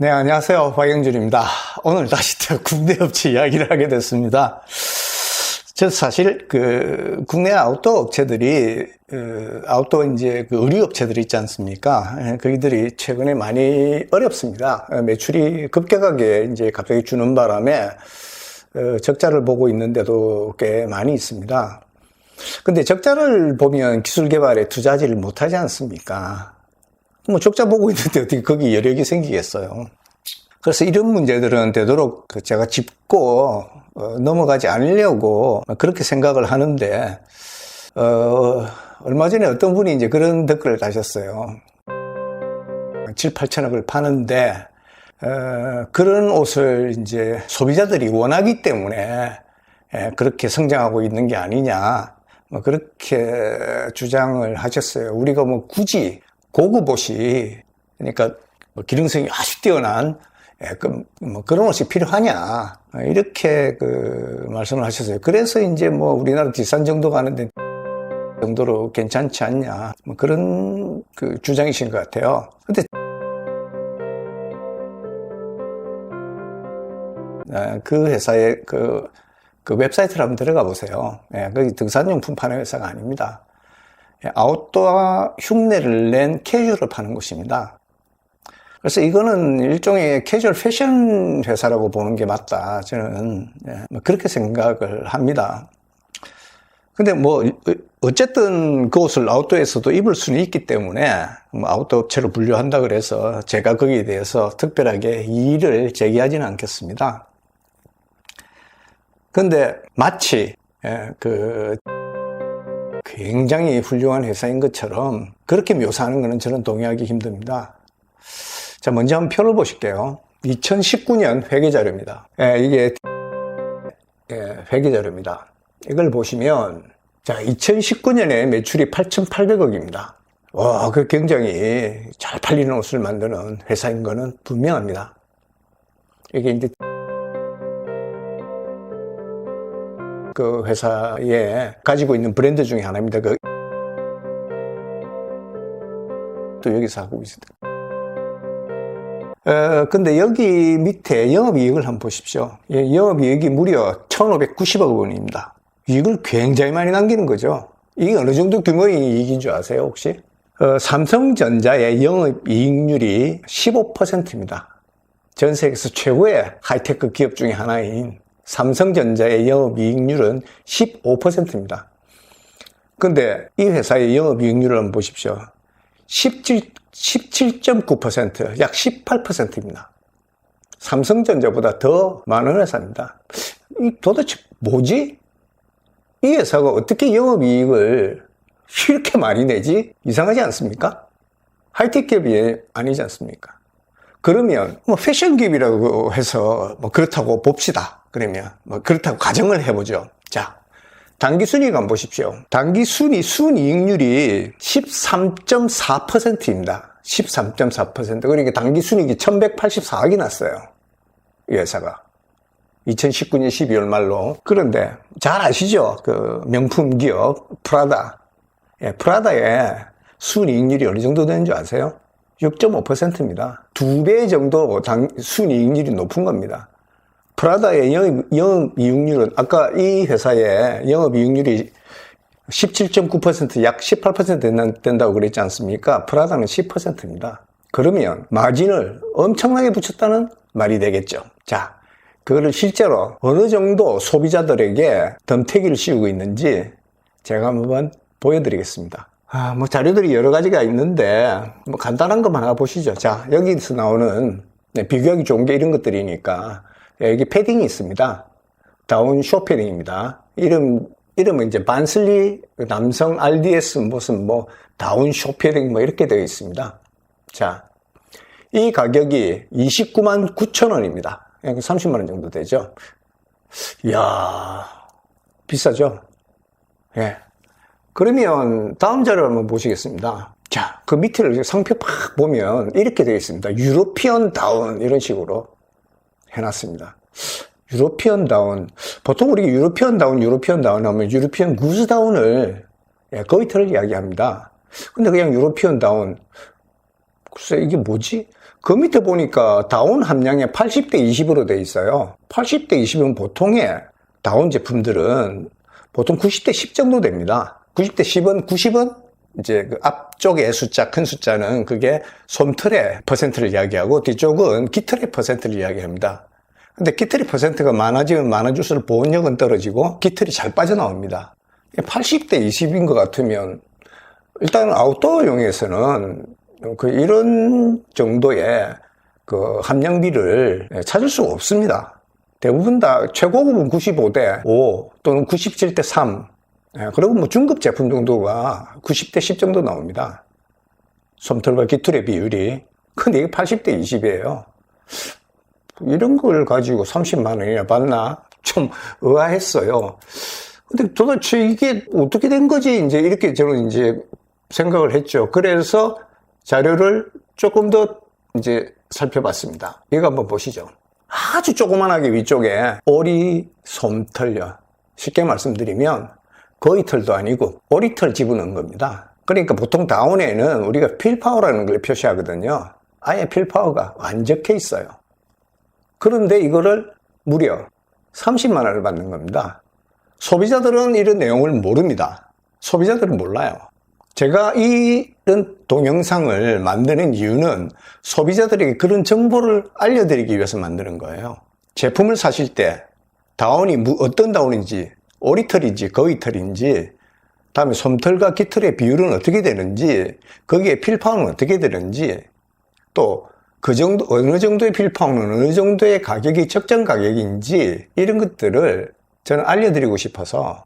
네, 안녕하세요. 박영준입니다. 오늘 다시 또 국내 업체 이야기를 하게 됐습니다. 저 사실 국내 아웃도어 업체들이 아웃도어 이제 의류 업체들이 있지 않습니까? 그들이 최근에 많이 어렵습니다. 매출이 급격하게 이제 갑자기 주는 바람에 적자를 보고 있는데도 꽤 많이 있습니다. 근데 적자를 보면 기술 개발에 투자하지를 못하지 않습니까? 뭐 적자 보고 있는데 어떻게 거기 여력이 생기겠어요. 그래서 이런 문제들은 되도록 제가 짚고 넘어가지 않으려고 그렇게 생각을 하는데 얼마 전에 어떤 분이 이제 그런 댓글을 다셨어요. 7, 8천억을 파는데 그런 옷을 이제 소비자들이 원하기 때문에 그렇게 성장하고 있는 게 아니냐, 그렇게 주장을 하셨어요. 우리가 뭐 굳이 고급 옷이, 그러니까 기능성이 아주 뛰어난 그런 옷이 필요하냐, 이렇게 말씀을 하셨어요. 그래서 이제 뭐 우리나라 뒷산 정도 가는데 정도로 괜찮지 않냐, 그런 주장이신 것 같아요. 근데 그 회사의 그 웹사이트를 한번 들어가 보세요. 거기 등산용품 파는 회사가 아닙니다. 아웃도어 흉내를 낸 캐주얼을 파는 곳입니다. 그래서 이거는 일종의 캐주얼 패션 회사라고 보는 게 맞다, 저는 그렇게 생각을 합니다. 근데 뭐 어쨌든 그 옷을 아웃도어에서도 입을 수는 있기 때문에 아웃도어 업체로 분류한다 그래서 제가 거기에 대해서 특별하게 이의를 제기하지는 않겠습니다. 근데 마치 굉장히 훌륭한 회사인 것처럼 그렇게 묘사하는 것은 저는 동의하기 힘듭니다. 자, 먼저 한번 표를 보실게요. 2019년 회계자료입니다. 이게 회계자료입니다. 이걸 보시면, 자, 2019년에 매출이 8,800억입니다. 와, 그 굉장히 잘 팔리는 옷을 만드는 회사인 거는 분명합니다. 이게 이제 그 회사에 가지고 있는 브랜드 중에 하나입니다. 또 여기서 하고 있습니다. 근데 여기 밑에 영업이익을 한번 보십시오. 영업이익이 무려 1,590억 원입니다. 이익을 굉장히 많이 남기는 거죠. 이게 어느 정도 규모의 이익인 줄 아세요, 혹시? 삼성전자의 영업이익률이 15%입니다. 전 세계에서 최고의 하이테크 기업 중에 하나인 삼성전자의 영업이익률은 15%입니다. 근데 이 회사의 영업이익률을 한번 보십시오. 17.9%, 약 18%입니다. 삼성전자보다 더 많은 회사입니다. 도대체 뭐지? 이 회사가 어떻게 영업이익을 이렇게 많이 내지? 이상하지 않습니까? 하이테크 기업이 아니지 않습니까? 그러면 뭐 패션 기업이라고 해서 뭐 그렇다고 봅시다. 그러면 뭐 그렇다고 가정을 해보죠. 자, 당기순이익 한번 보십시오. 순이익률이 13.4%입니다. 13.4%. 그러니까 당기순이익이 1,184억이 났어요, 이 회사가. 2019년 12월 말로. 그런데 잘 아시죠? 명품 기업 프라다. 프라다의 순이익률이 어느 정도 되는 줄 아세요? 6.5%입니다. 2배 정도 순이익률이 높은 겁니다. 프라다의 영업이익률은 아까 이 회사의 영업이익률이 17.9%, 약 18% 된다고 그랬지 않습니까? 프라다는 10%입니다. 그러면 마진을 엄청나게 붙였다는 말이 되겠죠. 자, 그거를 실제로 어느 정도 소비자들에게 덤태기를 씌우고 있는지 제가 한번 보여드리겠습니다. 뭐 자료들이 여러 가지가 있는데 뭐 간단한 것만 하나 보시죠. 자, 여기서 나오는 비교하기 좋은 게 이런 것들이니까 여기 패딩이 있습니다. 다운 쇼패딩입니다. 이름은 이제 반슬리 남성 RDS 무슨 뭐 다운 쇼패딩 뭐 이렇게 되어 있습니다. 자, 이 가격이 29만 9천 원입니다. 30만 원 정도 되죠. 이야, 비싸죠? 예. 그러면 다음 자료 한번 보시겠습니다. 자, 그 밑을 상표 팍 보면 이렇게 되어 있습니다. 유로피언 다운, 이런 식으로 해놨습니다. 유로피언 다운. 보통 우리 유로피언 다운 하면 유로피언 구스 다운을, 거위털을 이야기합니다. 근데 그냥 유로피언 다운. 글쎄, 이게 뭐지? 그 밑에 보니까 다운 함량이 80대 20으로 돼 있어요. 80대 20은 보통의 다운 제품들은 보통 90대 10 정도 됩니다. 90대 10은 이제 그 앞쪽의 숫자, 큰 숫자는 그게 솜털의 퍼센트를 이야기하고 뒤쪽은 깃털의 퍼센트를 이야기합니다. 근데 깃털의 퍼센트가 많아지면 많아질수록 보온력은 떨어지고 깃털이 잘 빠져나옵니다. 80대 20인 것 같으면 일단 아웃도어용에서는 이런 정도의 그 함량비를 찾을 수가 없습니다. 대부분 다 최고급은 95대 5 또는 97대 3. 그리고 뭐 중급 제품 정도가 90대 10 정도 나옵니다. 솜털과 깃털의 비율이. 근데 이게 80대 20이에요. 이런 걸 가지고 30만 원이나 받나? 좀 의아했어요. 근데 도대체 이게 어떻게 된 거지? 이제 이렇게 저는 이제 생각을 했죠. 그래서 자료를 조금 더 이제 살펴봤습니다. 이거 한번 보시죠. 아주 조그만하게 위쪽에 오리 솜털요. 쉽게 말씀드리면 거의 털도 아니고 오리털 집어넣은 겁니다. 그러니까 보통 다운에는 우리가 필파워라는 걸 표시하거든요. 아예 필파워가 안 적혀 있어요. 그런데 이거를 무려 30만 원을 받는 겁니다. 소비자들은 이런 내용을 모릅니다. 소비자들은 몰라요. 제가 이런 동영상을 만드는 이유는 소비자들에게 그런 정보를 알려드리기 위해서 만드는 거예요. 제품을 사실 때 다운이 어떤 다운인지, 오리털인지 거위털인지, 다음에 솜털과 깃털의 비율은 어떻게 되는지, 거기에 필파워는 어떻게 되는지, 또 그 정도, 어느 정도의 필파워는 어느 정도의 가격이 적정 가격인지, 이런 것들을 저는 알려드리고 싶어서,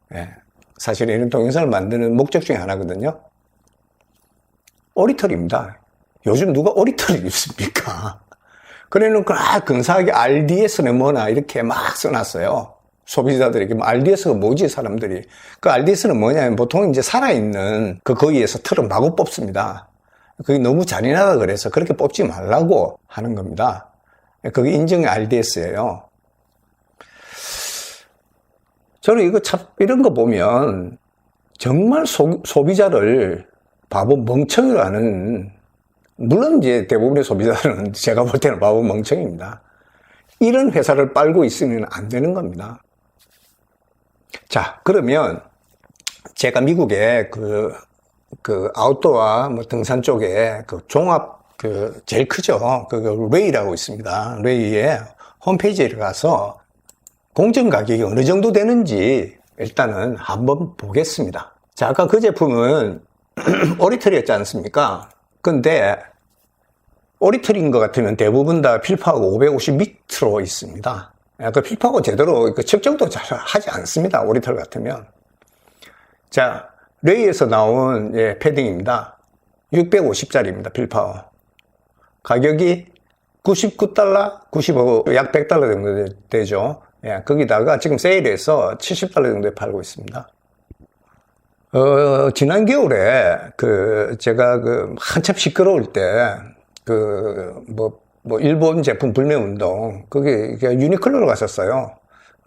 사실 이런 동영상을 만드는 목적 중에 하나거든요. 오리털입니다. 요즘 누가 오리털을 입습니까? 그래놓고, 근사하게 RDS는 뭐나 이렇게 막 써놨어요. 소비자들에게, RDS가 뭐지, 사람들이. 그 RDS는 뭐냐면 보통 이제 살아있는 그 거위에서 털을 마구 뽑습니다. 그게 너무 잔인하다 그래서 그렇게 뽑지 말라고 하는 겁니다. 그게 인증의 RDS예요. 저는 이런 거 보면 정말 소비자를 바보 멍청이로 하는, 물론 이제 대부분의 소비자들은 제가 볼 때는 바보 멍청이입니다. 이런 회사를 빨고 있으면 안 되는 겁니다. 자, 그러면 제가 미국에 그 아웃도어 뭐 등산 쪽에 그 종합 제일 크죠. 레이라고 있습니다. 레이의 홈페이지에 가서 공정 가격이 어느 정도 되는지 일단은 한번 보겠습니다. 자, 아까 그 제품은 오리털이었지 않습니까? 근데 오리털인 것 같으면 대부분 다 필파워가 550 밑으로 있습니다. 그 필파워 제대로 측정도 잘 하지 않습니다. 오리털 같으면. 자, 레이에서 나온 패딩입니다. 650짜리입니다. 필파워. 가격이 99달러, 95, 약 100달러 정도 되죠. 거기다가 지금 세일해서 70달러 정도에 팔고 있습니다. 지난 겨울에 제가 한참 시끄러울 때 일본 제품 불매 운동, 그게 유니클로로 갔었어요.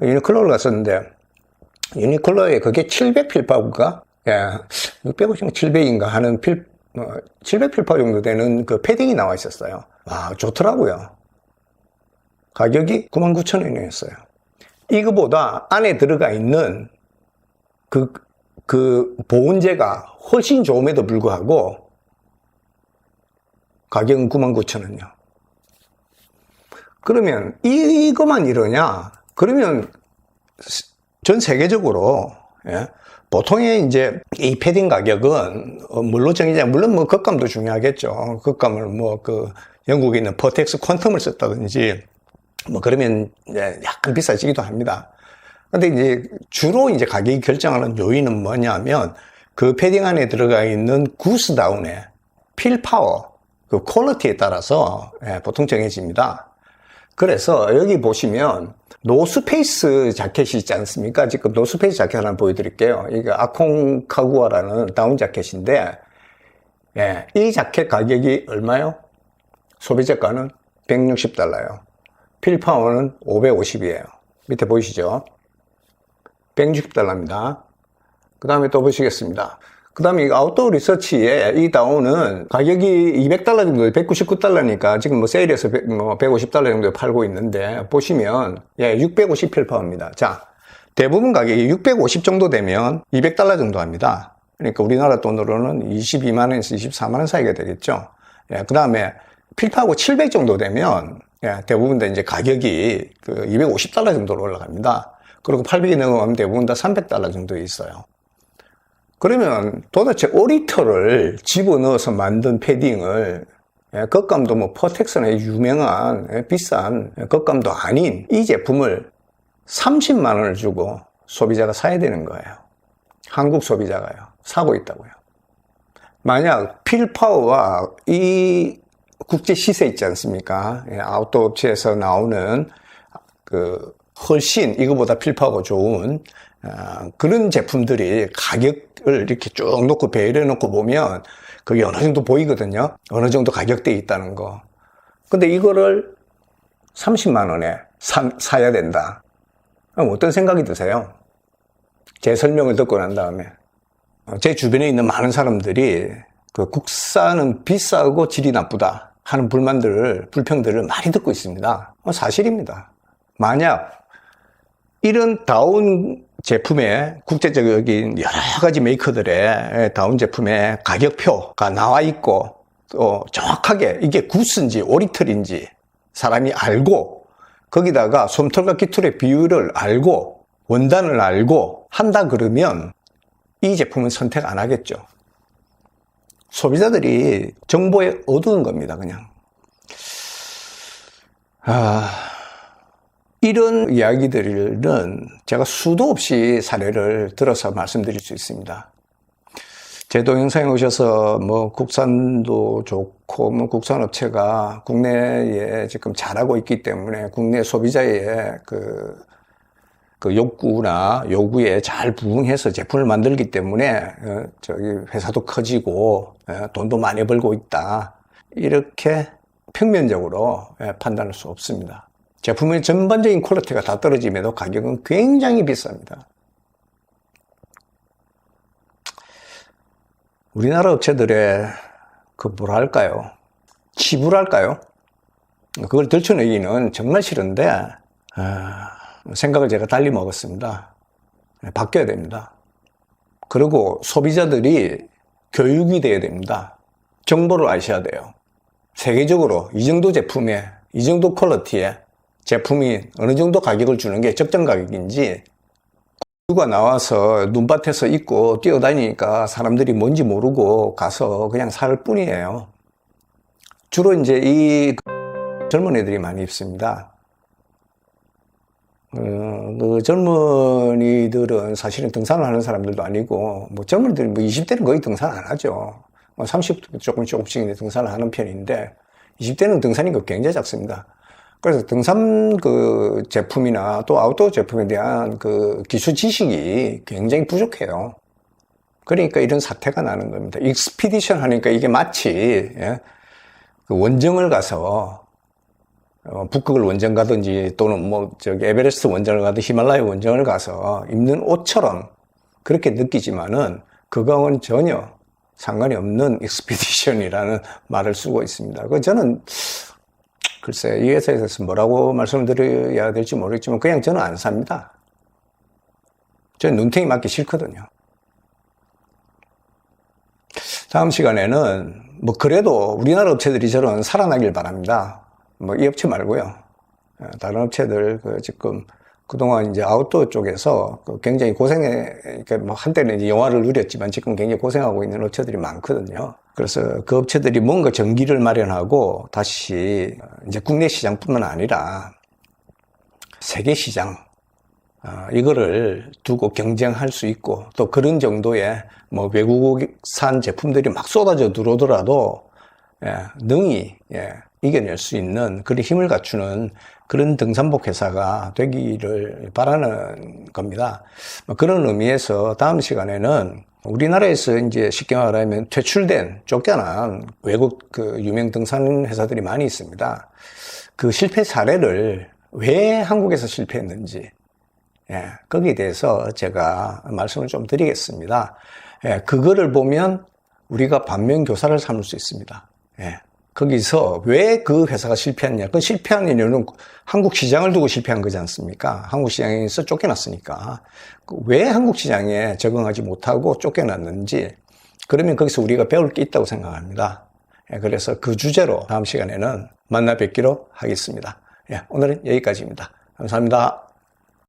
유니클로로 갔었는데, 유니클로에 그게 700 필파워인가? 650, 700인가 하는 700 필파워 정도 되는 그 패딩이 나와 있었어요. 와, 좋더라고요. 가격이 99,000원이었어요. 이거보다 안에 들어가 있는 그 보온재가 훨씬 좋음에도 불구하고 가격은 99,000원이요. 그러면 이거만 이러냐? 그러면 전 세계적으로 보통의 이제 이 패딩 가격은 뭘로 정해지냐? 물론 뭐 겉감도 중요하겠죠. 겉감을 영국에 있는 퍼텍스 퀀텀을 썼다든지 그러면 이제 약간 비싸지기도 합니다. 근데 이제 주로 이제 가격이 결정하는 요인은 뭐냐면 그 패딩 안에 들어가 있는 구스다운의 필파워, 그 퀄리티에 따라서 보통 정해집니다. 그래서 여기 보시면 노스페이스 자켓이 있지 않습니까? 지금 노스페이스 자켓 하나 보여드릴게요. 이게 아콩카구아라는 다운 자켓인데, 이 자켓 가격이 얼마요? 소비자가는 160달러요. 필파워는 550이에요. 밑에 보이시죠? 160달러입니다. 그 다음에 또 보시겠습니다. 그 다음에 아웃도어 리서치에 이 다우는 가격이 $200 정도, $199니까 지금 뭐 세일해서 150달러 정도에 팔고 있는데, 보시면, 예, 650필파입니다. 자, 대부분 가격이 650 정도 되면 $200 정도 합니다. 그러니까 우리나라 돈으로는 22만원에서 24만원 사이가 되겠죠. 예, 그 다음에 필파하고 700 정도 되면, 예, 대부분 다 이제 가격이 그 $250 정도로 올라갑니다. 그리고 800이 넘어가면 대부분 다 $300 정도에 있어요. 그러면 도대체 오리터를 집어넣어서 만든 패딩을, 겉감도 뭐 퍼텍슨의 유명한 비싼 겉감도 아닌 이 제품을 30만 원을 주고 소비자가 사야 되는 거예요. 한국 소비자가요. 사고 있다고요. 만약 필파워와 이 국제 시세 있지 않습니까? 아웃도어 업체에서 나오는 그 훨씬 이거보다 필파워가 좋은 그런 제품들이 가격을 이렇게 쭉 놓고 배열해 놓고 보면 그게 어느 정도 보이거든요. 어느 정도 가격대에 있다는 거. 근데 이거를 30만 원에 사야 된다. 그럼 어떤 생각이 드세요? 제 설명을 듣고 난 다음에 제 주변에 있는 많은 사람들이 그 국산은 비싸고 질이 나쁘다 하는 불평들을 많이 듣고 있습니다. 사실입니다. 만약 이런 다운 제품에 국제적인 여러 가지 메이커들의 다운 제품의 가격표가 나와 있고 또 정확하게 이게 구스인지 오리털인지 사람이 알고 거기다가 솜털과 깃털의 비율을 알고 원단을 알고 한다 그러면 이 제품은 선택 안 하겠죠. 소비자들이 정보에 어두운 겁니다, 그냥. 이런 이야기들은 제가 수도 없이 사례를 들어서 말씀드릴 수 있습니다. 제 동영상에 오셔서 뭐 국산도 좋고 뭐 국산 업체가 국내에 지금 잘하고 있기 때문에 국내 소비자의 그 욕구나 요구에 잘 부응해서 제품을 만들기 때문에 저기 회사도 커지고 돈도 많이 벌고 있다. 이렇게 평면적으로 판단할 수 없습니다. 제품의 전반적인 퀄리티가 다 떨어짐에도 가격은 굉장히 비쌉니다. 우리나라 업체들의 그 뭐랄까요? 치부랄까요? 그걸 들춰내기는 정말 싫은데 생각을 제가 달리 먹었습니다. 바뀌어야 됩니다. 그리고 소비자들이 교육이 돼야 됩니다. 정보를 아셔야 돼요. 세계적으로 이 정도 제품에 이 정도 퀄리티에 제품이 어느 정도 가격을 주는 게 적정 가격인지 누가 나와서 눈밭에서 입고 뛰어다니니까 사람들이 뭔지 모르고 가서 그냥 살 뿐이에요. 주로 이제 이 젊은 애들이 많이 입습니다. 그 젊은이들은 사실은 등산을 하는 사람들도 아니고, 뭐 젊은이들이 뭐 20대는 거의 등산 안 하죠. 30대 조금씩 등산을 하는 편인데, 20대는 등산이 굉장히 작습니다. 그래서 등산 그 제품이나 또 아웃도어 제품에 대한 그 기술 지식이 굉장히 부족해요. 그러니까 이런 사태가 나는 겁니다. 익스피디션 하니까 이게 마치, 그 원정을 가서 북극을 원정 가든지 또는 뭐 저기 에베레스트 원정을 가든지 히말라야 원정을 가서 입는 옷처럼 그렇게 느끼지만은 그거하고는 전혀 상관이 없는 익스피디션이라는 말을 쓰고 있습니다. 그 저는 글쎄 이 회사에 대해서 뭐라고 말씀을 드려야 될지 모르겠지만 그냥 저는 안 삽니다. 저는 눈탱이 맞기 싫거든요. 다음 시간에는 뭐 그래도 우리나라 업체들이 저는 살아나길 바랍니다. 뭐 이 업체 말고요. 다른 업체들 지금 그동안 이제 아웃도어 쪽에서 굉장히 그러니까 뭐 한때는 이제 영화를 누렸지만 지금 굉장히 고생하고 있는 업체들이 많거든요. 그래서 그 업체들이 뭔가 전기를 마련하고 다시 이제 국내 시장뿐만 아니라 세계 시장 이거를 두고 경쟁할 수 있고 또 그런 정도의 뭐 외국산 제품들이 막 쏟아져 들어오더라도 능히 이겨낼 수 있는 그런 힘을 갖추는 그런 등산복 회사가 되기를 바라는 겁니다. 그런 의미에서 다음 시간에는 우리나라에서 이제 쉽게 말하면 퇴출된, 쫓겨난 외국 그 유명 등산 회사들이 많이 있습니다. 그 실패 사례를 왜 한국에서 실패했는지, 거기에 대해서 제가 말씀을 좀 드리겠습니다. 예, 그거를 보면 우리가 반면교사를 삼을 수 있습니다. 예, 거기서 왜 그 회사가 실패했냐? 그 실패한 이유는 한국 시장을 두고 실패한 거지 않습니까? 한국 시장에서 쫓겨났으니까. 왜 한국 시장에 적응하지 못하고 쫓겨났는지, 그러면 거기서 우리가 배울 게 있다고 생각합니다. 예, 그래서 그 주제로 다음 시간에는 만나 뵙기로 하겠습니다. 예, 오늘은 여기까지입니다. 감사합니다.